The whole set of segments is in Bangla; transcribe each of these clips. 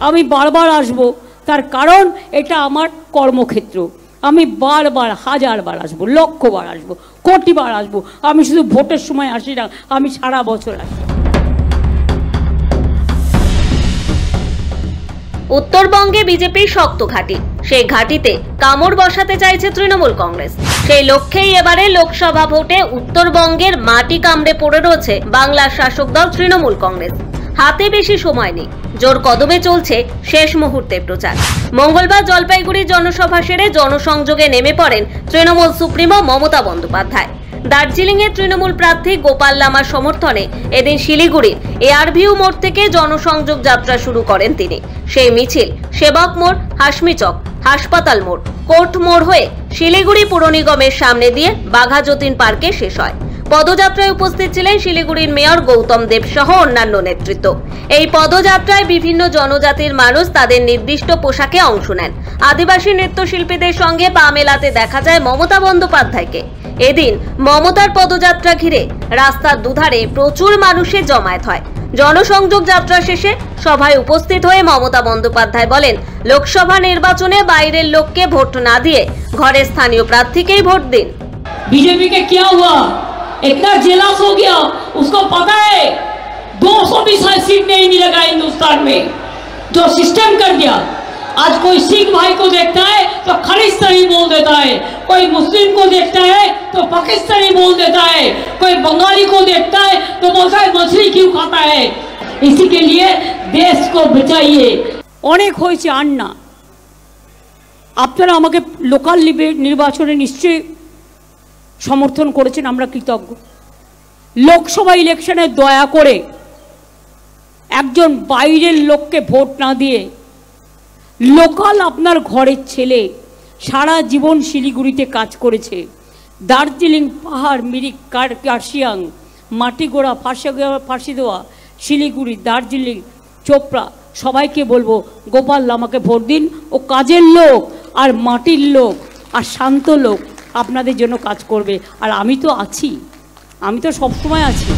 আমি বারবার আসব, তার কারণ এটা আমার কর্মক্ষেত্র। আমি বারবার হাজারবার আসবো, লক্ষবার আসবো, কোটিবার আসবো। আমি শুধু ভোটের সময় আসি না, আমি সারা বছর আসি। উত্তরবঙ্গে বিজেপির শক্ত ঘাঁটি, সেই ঘাঁটিতে কামড় বসাতে চাইছে তৃণমূল কংগ্রেস। সেই লক্ষ্যেই এবারে লোকসভা ভোটে উত্তরবঙ্গের মাটি কামড়ে পড়ে রয়েছে বাংলার শাসক দল তৃণমূল কংগ্রেস। হাতে বেশি সময় নেই, জোর কদমে চলছে শেষ মুহূর্তের প্রচার। মঙ্গলবার জলপাইগুড়ির জনসভা সেরে জনসংযোগে নেমে পড়েন তৃণমূল সুপ্রিমো মমতা বন্দ্যোপাধ্যায়। দার্জিলিংয়ের তৃণমূল প্রার্থী গোপাল লামার সমর্থনে এদিন শিলিগুড়ির এয়ারভিউ মোড় থেকে জনসংযোগ যাত্রা শুরু করেন তিনি। সেই মিছিল সেবক মোড়, হাসমি চক, হাসপাতাল মোড়, কোর্ট মোড় হয়ে শিলিগুড়ি পুর নিগমের সামনে দিয়ে বাঘা যতীন পার্কে শেষ হয়। পদযাত্রায় উপস্থিত ছিলেন শিলিগুড়ির মেয়র গৌতম দেব সহ অন্যান্য নেতৃত্ব। এই পদযাত্রায় বিভিন্ন জনজাতির মানুষ তাদের নির্দিষ্ট পোশাকে অংশ নেন। আদিবাসী নৃত্যশিল্পীদের সঙ্গে পা মেলাতে দেখা যায় মমতা বন্দ্যোপাধ্যায়কে। এদিন মমতার পদযাত্রা ঘিরে রাস্তার দুধারে প্রচুর মানুষের জমায়েত হয়। জনসংযোগ যাত্রা শেষে সভায় উপস্থিত হয়ে মমতা বন্দ্যোপাধ্যায় বলেন, লোকসভা নির্বাচনে বাইরের লোককে ভোট না দিয়ে ঘরের স্থানীয় প্রার্থীকেই ভোট দিন। बीजेपी के क्या हुआ, इतना जेलस हो गया, उसको पता है 200 भी सीट नहीं मिलेगा हिंदुस्तान में, जो सिस्टम कर दिया। आज कोई सिख भाई को देखता है तो खालिस्तानी बोल देता है, कोई मुस्लिम को देखता है तो पाकिस्तानी बोल देता है, कोई बंगाली को देखता है तो बोलता है मछली क्यों खाता है। इसी के लिए देश को बचाइए। অনেক হয়েছে আর না। আপনারা আমাকে লোকাল নির্বাচনে নিশ্চয়ই সমর্থন করেছেন, আমরা কৃতজ্ঞ। লোকসভা ইলেকশনে দয়া করে একজন বাইরের লোককে ভোট না দিয়ে লোকাল আপনার ঘরের ছেলে সারা জীবন শিলিগুড়িতে কাজ করেছে, দার্জিলিং, পাহাড়, মিরিক, কার্শিয়াং, মাটিগোড়া, ফাঁসি দেওয়া, শিলিগুড়ি, দার্জিলিং, চোপড়া, সবাইকে বলবো গোপাল লামাকে ভোট দিন। ও কাজের লোক আর মাটির লোক আর শান্ত লোক, আপনাদের জন্য কাজ করবে। আর আমি তো আছি, আমি তো সবসময় আছি।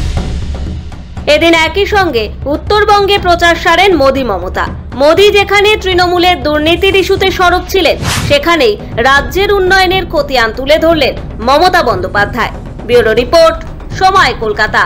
এদিন একই সঙ্গে উত্তরবঙ্গে প্রচার সারেন মোদি মমতা। মোদি যেখানে তৃণমূলের দুর্নীতির ইস্যুতে সরব ছিলেন, সেখানেই রাজ্যের উন্নয়নের খতিয়ান তুলে ধরলেন মমতা বন্দ্যোপাধ্যায়। ব্যুরো রিপোর্ট, সময়, কলকাতা।